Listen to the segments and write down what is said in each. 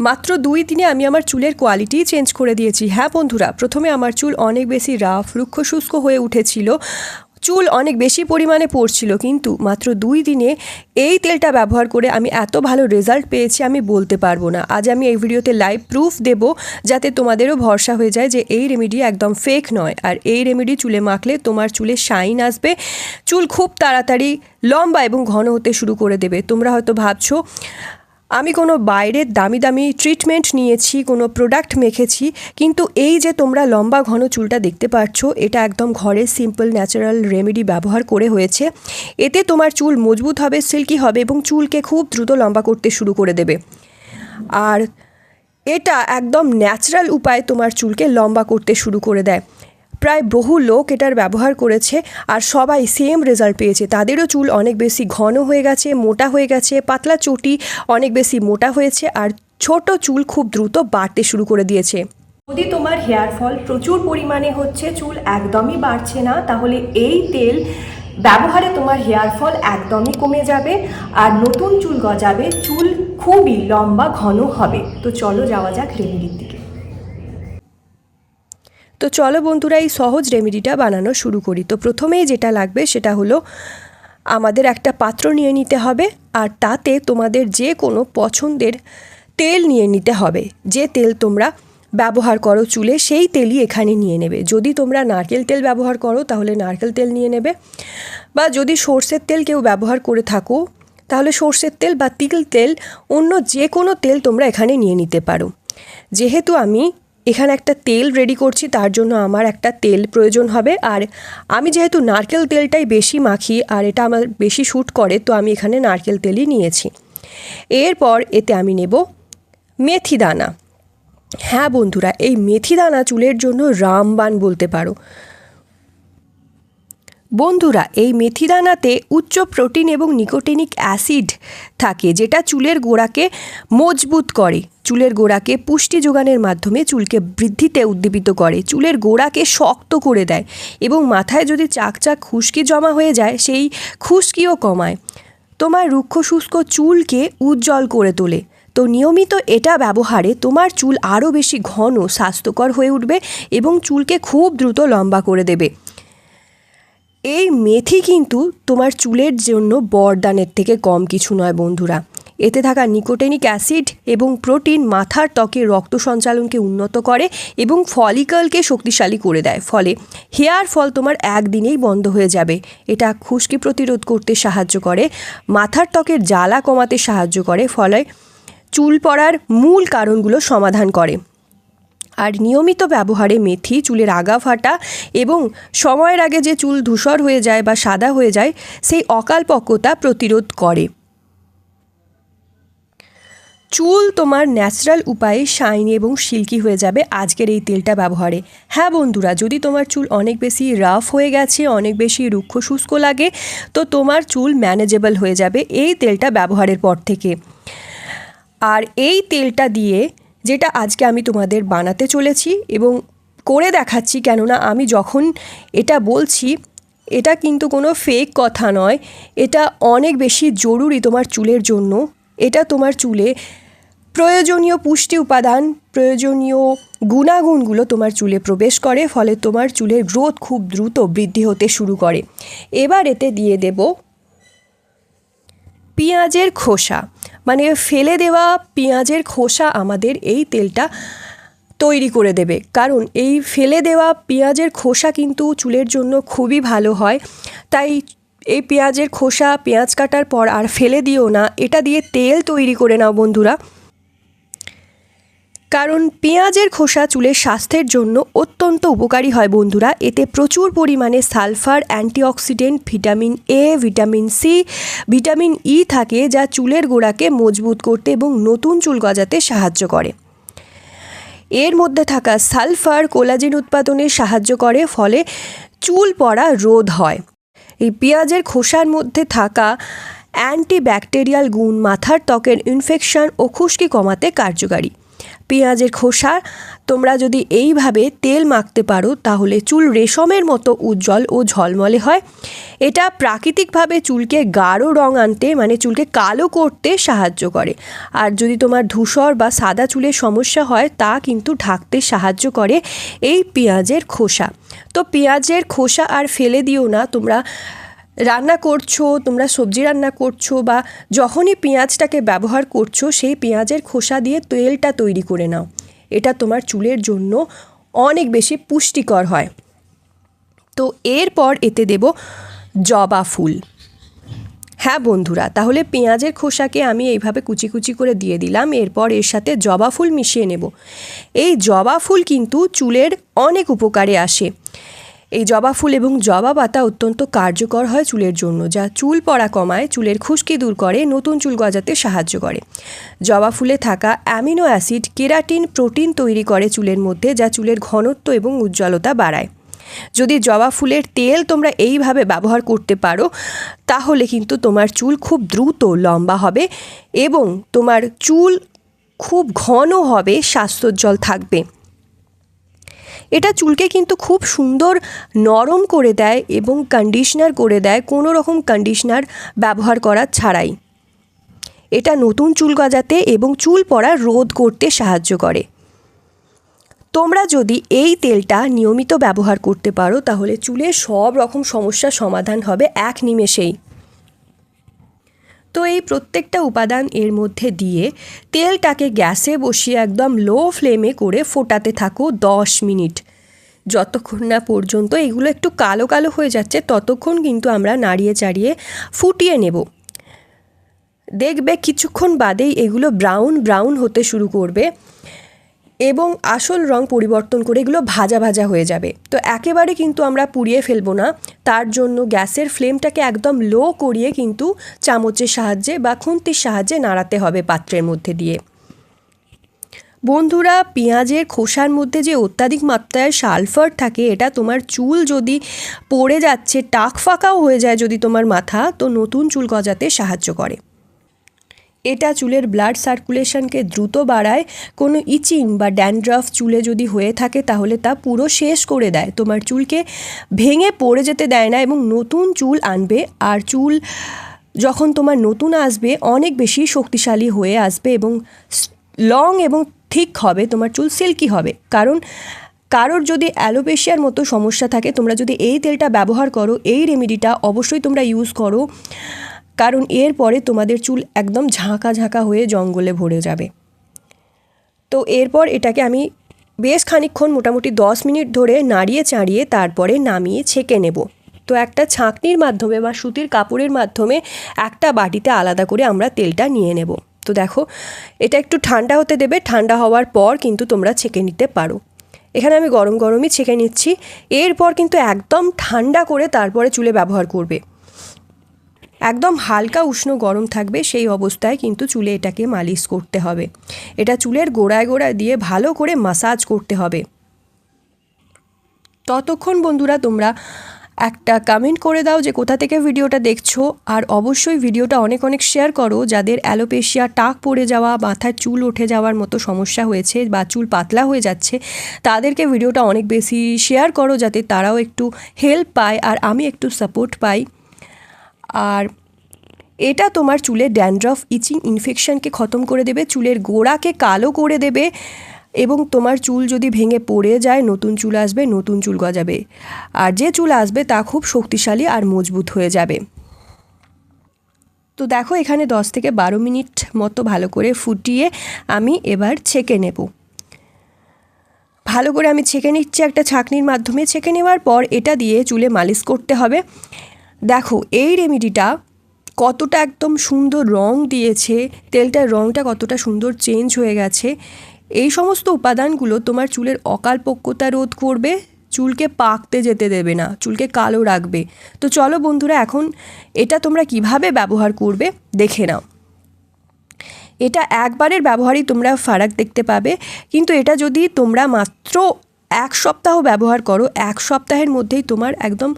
মাত্র 2 দিনে আমি আমার চুলের কোয়ালিটি চেঞ্জ করে দিয়েছি। হ্যাঁ বন্ধুরা, প্রথমে আমার চুল অনেক বেশি রাফ, রুক্ষ শুষ্ক হয়ে উঠেছিল, চুল অনেক বেশি পরিমাণে পড়ছিল, কিন্তু মাত্র 2 দিনে এই তেলটা ব্যবহার করে আমি এত ভালো রেজাল্ট পেয়েছি আমি বলতে পারবো না। আজ আমি এই ভিডিওতে লাইভ প্রুফ দেব, যাতে তোমাদেরও ভরসা হয়ে যায় যে এই রেমেডি একদম ফেক নয়। আর এই রেমেডি চুলে মাখলে তোমার চুলে শাইন আসবে, চুল খুব তাড়াতাড়ি লম্বা এবং ঘন হতে শুরু করে দেবে। তোমরা হয়তো ভাবছো আমি কোনো বাইরের দামি দামি ট্রিটমেন্ট নিয়েছি, কোনো প্রোডাক্ট মেখেছি, কিন্তু এই যে তোমরা লম্বা ঘন চুলটা দেখতে পাচ্ছ, এটা একদম ঘরের সিম্পল ন্যাচারাল রেমেডি ব্যবহার করে হয়েছে। এতে তোমার চুল মজবুত হবে, সিল্কি হবে এবং চুলকে খুব দ্রুত লম্বা করতে শুরু করে দেবে। আর এটা একদম ন্যাচারাল উপায়ে তোমার চুলকে লম্বা করতে শুরু করে দেয়। প্রায় বহু লোক এটার ব্যবহার করেছে আর সবাই সেম রেজাল্ট পেয়েছে। তাদেরও চুল অনেক বেশি ঘন হয়ে গেছে, মোটা হয়ে গেছে, পাতলা চটি অনেক বেশি মোটা হয়েছে আর ছোট চুল খুব দ্রুত বাড়তে শুরু করে দিয়েছে। যদি তোমার হেয়ার ফল প্রচুর পরিমাণে হচ্ছে, চুল একদমই বাড়ছে না, তাহলে এই তেল ব্যবহারে তোমার হেয়ার ফল একদমই কমে যাবে আর নতুন চুল গজাবে, চুল খুবই লম্বা ঘন হবে। তো চলো যাওয়া যাক রেমেডির দিকে। তো চলো বন্ধুরা, এই সহজ রেমেডিটা বানানো শুরু করি। তো প্রথমেই যেটা লাগবে সেটা হলো আমাদের একটা পাত্র নিয়ে নিতে হবে আর তাতে তোমাদের যে কোনো পছন্দের তেল নিয়ে নিতে হবে। যে তেল তোমরা ব্যবহার করো চুলে সেই তেলই এখানে নিয়ে নেবে। যদি তোমরা নারকেল তেল ব্যবহার করো তাহলে নারকেল তেল নিয়ে নেবে, বা যদি সর্ষের তেল কেউ ব্যবহার করে থাকো তাহলে সর্ষের তেল বা তিল তেল, অন্য যে কোনো তেল তোমরা এখানে নিয়ে নিতে পারো। যেহেতু আমি এখানে একটা তেল রেডি করছি তার জন্য আমার একটা তেল প্রয়োজন হবে, আর আমি যেহেতু নারকেল তেলটাই বেশি মাখি আর এটা আমার বেশি শ্যুট করে, তো আমি এখানে নারকেল তেলই নিয়েছি। এরপর এতে আমি নেব মেথি দানা। হ্যাঁ বন্ধুরা, এই মেথি দানা চুলের জন্য রামবাণ বলতে পারো। বন্ধুরা, এই মেথি দানাতে উচ্চ প্রোটিন এবং নিকোটিনিক অ্যাসিড থাকে, যেটা চুলের গোড়াকে মজবুত করে, চুলের গোড়াকে পুষ্টি যোগানের মাধ্যমে চুলকে বৃদ্ধিতে উদ্দীপিত করে, চুলের গোড়াকে শক্ত করে দেয় এবং মাথায় যদি চাকচাক খুশকি জমা হয়ে যায় সেই খুশকিও কমায়, তোমার রুক্ষ শুষ্ক চুলকে উজ্জ্বল করে তোলে। তো নিয়মিত এটা ব্যবহারে তোমার চুল আরও বেশি ঘন, স্বাস্থ্যকর হয়ে উঠবে এবং চুলকে খুব দ্রুত লম্বা করে দেবে। এই মেথি কিন্তু তোমার চুলের জন্য বরদানের থেকে কম কিছু নয় বন্ধুরা। এতে থাকা নিকোটিনিক অ্যাসিড এবং প্রোটিন মাথার ত্বকের রক্ত সঞ্চালনকে উন্নত করে এবং ফলিকলকে শক্তিশালী করে দেয়, ফলে হেয়ার ফল তোমার একদিনেই বন্ধ হয়ে যাবে। এটা খুশকি প্রতিরোধ করতে সাহায্য করে, মাথার ত্বকের জ্বালা কমাতে সাহায্য করে, ফলে চুল পড়ার মূল কারণগুলো সমাধান করে। আর নিয়মিত ব্যবহারে মেথি চুলের আগা ফাটা এবং সময়ের আগে যে চুল ধূসর হয়ে যায় বা সাদা হয়ে যায় সেই অকালপক্বতা প্রতিরোধ করে। চুল তোমার ন্যাচারাল উপায়ে শাইনি এবং সিল্কি হয়ে যাবে আজকের এই তেলটা ব্যবহারে। হ্যাঁ বন্ধুরা, যদি তোমার চুল অনেক বেশি রাফ হয়ে গেছে, অনেক বেশি রুক্ষ শুষ্ক লাগে, তো তোমার চুল ম্যানেজেবল হয়ে যাবে এই তেলটা ব্যবহারের পর থেকে। আর এই তেলটা দিয়ে যেটা আজকে আমি তোমাদের বানাতে চলেছি এবং করে দেখাচ্ছি, কেননা আমি যখন এটা বলছি এটা কিন্তু কোনো ফেক কথা নয়, এটা অনেক বেশি জরুরি তোমার চুলের জন্য। এটা তোমার চুলে প্রয়োজনীয় পুষ্টি উপাদান, প্রয়োজনীয় গুণাগুণগুলো তোমার চুলে প্রবেশ করে, ফলে তোমার চুলের গ্রোথ খুব দ্রুত বৃদ্ধি হতে শুরু করে। এবার এতে দিয়ে দেব পেঁয়াজের খোসা, মানে ফেলে দেওয়া পেঁয়াজের খোসা আমাদের এই তেলটা তৈরি করে দেবে। কারণ এই ফেলে দেওয়া পেঁয়াজের খোসা কিন্তু চুলের জন্য খুবই ভালো হয়, তাই এই পেঁয়াজের খোসা পেঁয়াজ কাটার পর আর ফেলে দিও না, এটা দিয়ে তেল তৈরি করে নাও বন্ধুরা। কারণ পেঁয়াজের খোসা চুলের স্বাস্থ্যের জন্য অত্যন্ত উপকারী হয় বন্ধুরা। এতে প্রচুর পরিমাণে sulphur, antioxidant, vitamin A, vitamin C, vitamin E থাকে, যা চুলের গোড়াকে মজবুত করতে এবং নতুন চুল গজাতে সাহায্য করে। এর মধ্যে থাকা সালফার কোলাজেন উৎপাদনে সাহায্য করে, ফলে চুল পড়া রোধ হয়। এই পেঁয়াজের খোসার মধ্যে থাকা অ্যান্টিব্যাকটেরিয়াল গুণ মাথার ত্বকের ইনফেকশন ও খুশকি কমাতে কার্যকারী। পেঁয়াজের খোসা তোমরা যদি এইভাবে তেল মাখতে পারো তাহলে চুল রেশমের মতো উজ্জ্বল ও ঝলমলে হয়। এটা প্রাকৃতিকভাবে চুলকে গাঢ় রং আনতে মানে চুলকে কালো করতে সাহায্য করে। আর যদি তোমার ধূসর বা সাদা চুলের সমস্যা হয় তা কিন্তু ঢাকতে সাহায্য করে এই পেঁয়াজের খোসা। তো পেঁয়াজের খোসা আর ফেলে দিও না। তোমরা রান্না করছো, তোমরা সবজি রান্না করছো বা যখনই পেঁয়াজটাকে ব্যবহার করছো সেই পেঁয়াজের খোসা দিয়ে তেলটা তৈরি করে নাও। এটা তোমার চুলের জন্য অনেক বেশি পুষ্টিকর হয়। তো এরপর এতে দেব জবা ফুল। হ্যাঁ বন্ধুরা, তাহলে পেঁয়াজের খোসাকে আমি এইভাবে কুচি কুচি করে দিয়ে দিলাম। এরপর এর সাথে জবা ফুল মিশিয়ে নেব। এই জবা ফুল কিন্তু চুলের অনেক উপকারে আসে। এই জবা ফুল এবং জবা পাতা অত্যন্ত কার্যকর হয় চুলের জন্য, যা চুল পড়া কমায়, চুলের খুশকি দূর করে, নতুন চুল গজাতে সাহায্য করে। জবা ফুলে থাকা অ্যামিনো অ্যাসিড কেরাটিন প্রোটিন তৈরি করে চুলের মধ্যে, যা চুলের ঘনত্ব এবং উজ্জ্বলতা বাড়ায়। যদি জবা ফুলের তেল তোমরা এইভাবে ব্যবহার করতে পারো তাহলে কিন্তু তোমার চুল খুব দ্রুত লম্বা হবে এবং তোমার চুল খুব ঘন হবে, স্বাস্থ্যোজ্জ্বল থাকবে। এটা চুলকে কিন্তু খুব সুন্দর নরম করে দেয় এবং কন্ডিশনার করে দেয় কোনো রকম কন্ডিশনার ব্যবহার করা ছাড়াই। এটা নতুন চুল গজাতে এবং চুল পড়া রোধ করতে সাহায্য করে। তোমরা যদি এই তেলটা নিয়মিত ব্যবহার করতে পারো তাহলে চুলের সব রকম সমস্যার সমাধান হবে এক নিমেষেই। তো এই প্রত্যেকটা উপাদান এর মধ্যে দিয়ে তেলটাকে গ্যাসে বসিয়ে একদম লো ফ্লেমে করে ফোটাতে থাকো 10 মিনিট। যতক্ষণ না পর্যন্ত এগুলো একটু কালো কালো হয়ে যাচ্ছে ততক্ষণ কিন্তু আমরা নাড়িয়ে চাড়িয়ে ফুটিয়ে নেব। দেখবে কিছুক্ষণ বাদেই এগুলো ব্রাউন ব্রাউন হতে শুরু করবে এবং আসল রং পরিবর্তন করে এগুলো ভাজা ভাজা হয়ে যাবে। তো একেবারে কিন্তু আমরা পুড়িয়ে ফেলবো না, তার জন্য গ্যাসের ফ্লেমটাকে একদম লো করিয়ে কিন্তু চামচের সাহায্যে বা খুন্তির সাহায্যে নাড়াতে হবে পাত্রের মধ্যে দিয়ে। বন্ধুরা, পেঁয়াজের খোসার মধ্যে যে অত্যাধিক মাত্রায় সালফার থাকে, এটা তোমার চুল যদি পড়ে যাচ্ছে, টাক ফাঁকাও হয়ে যায় যদি তোমার মাথা, তো নতুন চুল গজাতে সাহায্য করে। এটা চুলের ব্লাড সার্কুলেশনকে দ্রুত বাড়ায়। কোনো ইচিং বা ড্যান্ড্রাফ চুলে যদি হয়ে থাকে তাহলে তা পুরো শেষ করে দেয়। তোমার চুলকে ভেঙে পড়ে যেতে দেয় না এবং নতুন চুল আনবে। আর চুল যখন তোমার নতুন আসবে অনেক বেশি শক্তিশালী হয়ে আসবে এবং লং এবং ঠিক হবে, তোমার চুল সিল্কি হবে। কারণ কারোর যদি অ্যালোপেশিয়ার মতো সমস্যা থাকে, তোমরা যদি এই তেলটা ব্যবহার করো, এই রেমেডিটা অবশ্যই তোমরা ইউজ করো, কারণ এরপরে তোমাদের চুল একদম ঝাঁকা ঝাঁকা হয়ে জঙ্গলে ভরে যাবে। তো এরপর এটাকে আমি বেশ খানিকক্ষণ মোটামুটি 10 মিনিট ধরে নাড়িয়ে চাড়িয়ে তারপরে নামিয়ে ছেঁকে নেব। তো একটা ছাঁকনির মাধ্যমে বা সুতির কাপড়ের মাধ্যমে একটা বাটিতে আলাদা করে আমরা তেলটা নিয়ে নেব। তো দেখো, এটা একটু ঠান্ডা হতে দেবে। ঠান্ডা হওয়ার পর কিন্তু তোমরা ছেঁকে নিতে পারো। এখানে আমি গরম গরমই ছেঁকে নিচ্ছি। এরপর কিন্তু একদম ঠান্ডা করে তারপরে চুলে ব্যবহার করবে। একদম হালকা উষ্ণ গরম থাকবে, সেই অবস্থায় কিন্তু চুলে এটাকে মালিশ করতে হবে। এটা চুলের গোড়ায় গোড়ায় দিয়ে ভালো করে মাসাজ করতে হবে। ততক্ষণ বন্ধুরা তোমরা একটা কমেন্ট করে দাও যে কোথা থেকে ভিডিওটা দেখছো, আর অবশ্যই ভিডিওটা অনেক অনেক শেয়ার করো। যাদের অ্যালোপেশিয়া, টাক পড়ে যাওয়া, মাথায় চুল উঠে যাওয়ার মতো সমস্যা হয়েছে বা চুল পাতলা হয়ে যাচ্ছে, তাদেরকে ভিডিওটা অনেক বেশি শেয়ার করো যাতে তারাও একটু হেল্প পায় আর আমি একটু সাপোর্ট পাই। আর এটা তোমার চুলের ড্যান্ড্রফ, ইচিং, ইনফেকশনকে খতম করে দেবে, চুলের গোড়াকে কালো করে দেবে এবং তোমার চুল যদি ভেঙে পড়ে যায় নতুন চুল আসবে, নতুন চুল গজাবে। আর যে চুল আসবে তা খুব শক্তিশালী আর মজবুত হয়ে যাবে। তো দেখো, এখানে 10 থেকে 12 মিনিট মতো ভালো করে ফুটিয়ে আমি এবার ছেঁকে নেব। ভালো করে আমি ছেঁকে নিচ্ছি একটা ছাঁকনির মাধ্যমে। ছেঁকে নেওয়ার পর এটা দিয়ে চুলে মালিশ করতে হবে। দেখো এই রেমেডিটা কতটা একদম সুন্দর রং দিয়েছে, তেলটার রংটা কতটা সুন্দর চেঞ্জ হয়ে গেছে। এই সমস্ত উপাদানগুলো তোমার চুলের অকালপক্কতা রোধ করবে, চুলকে পাকতে যেতে দেবে না, চুলকে কালো রাখবে। তো চলো বন্ধুরা, এখন এটা তোমরা কিভাবে ব্যবহার করবে দেখে নাও। এটা একবারের ব্যবহারই তোমরা ফারাক দেখতে পাবে, কিন্তু এটা যদি তোমরা মাত্র 1 সপ্তাহ ব্যবহার করো, 1 সপ্তাহের মধ্যেই তোমার একদম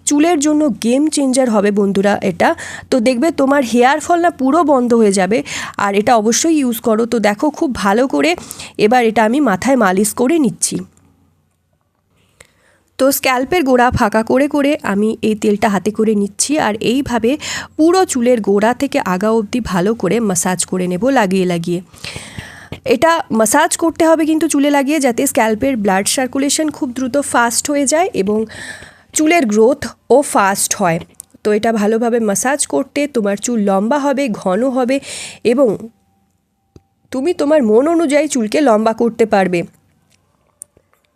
চুলের জন্য গেম চেঞ্জার হবে বন্ধুরা এটা। তো দেখবে তোমার হেয়ার ফল না পুরো বন্ধ হয়ে যাবে। আর এটা অবশ্যই ইউজ করো। তো দেখো খুব ভালো করে এবার এটা আমি মাথায় মালিশ করে নিচ্ছি। তো স্ক্যাল্পের গোড়া ফাঁকা করে করে আমি এই তেলটা হাতে করে নিচ্ছি, আর এইভাবে পুরো চুলের গোড়া থেকে আগা অবধি ভালো করে ম্যাসাজ করে নেব লাগিয়ে লাগিয়ে। এটা ম্যাসাজ করতে হবে কিন্তু চুলে লাগিয়ে, যাতে স্ক্যাল্পের ব্লাড সার্কুলেশন খুব দ্রুত ফাস্ট হয়ে যায় এবং চুলের গ্রোথও ফাস্ট হয়। তো এটা ভালোভাবে ম্যাসাজ করতে তোমার চুল লম্বা হবে, ঘন হবে এবং তুমি তোমার মন অনুযায়ী চুলকে লম্বা করতে পারবে।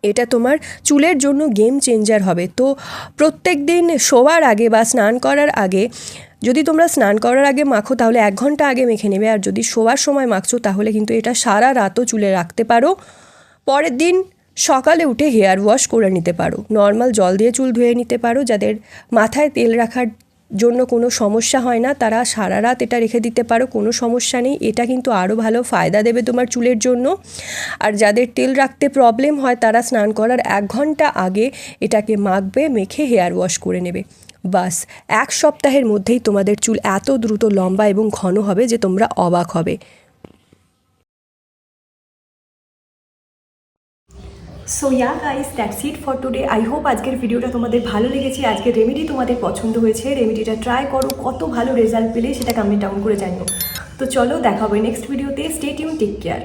এটা তোমার চুলের জন্য গেম চেঞ্জার হবে। তো প্রত্যেক দিন শোয়ার আগে বা স্নান করার আগে, যদি তোমরা স্নান করার আগে মাখো তাহলে 1 ঘন্টা আগে মেখে নেবে, আর যদি শোয়ার সময় মাখছো তাহলে কিন্তু এটা সারা রাতও চুলে রাখতে পারো। পরের দিন সকালে উঠে হেয়ার ওয়াশ করে নিতে পারো, নর্মাল জল দিয়ে চুল ধুয়ে নিতে পারো। যাদের মাথায় তেল রাখার জন্য কোনো সমস্যা হয় না তারা সারা রাত এটা রেখে দিতে পারো, কোনো সমস্যা নেই। এটা কিন্তু আরও ভালো ফায়দা দেবে তোমার চুলের জন্য। আর যাদের তেল রাখতে প্রবলেম হয় তারা স্নান করার 1 ঘন্টা আগে এটাকে মাখবে, মেখে হেয়ার ওয়াশ করে নেবে। বাস 1 সপ্তাহের মধ্যেই তোমাদের চুল এত দ্রুত লম্বা এবং ঘন হবে যে তোমরা অবাক হবে। So yeah guys, that's it for today. I hope আজকের ভিডিওটা তোমাদের ভালো লেগেছে, আজকের রেমেডি তোমাদের পছন্দ হয়েছে। রেমেডিটা ট্রাই করো, কত ভালো রেজাল্ট পেলে সেটা কমেন্ট ডাউন করে জানিও। তো চলো দেখা হবে নেক্সট ভিডিওতে। Stay tune, take care.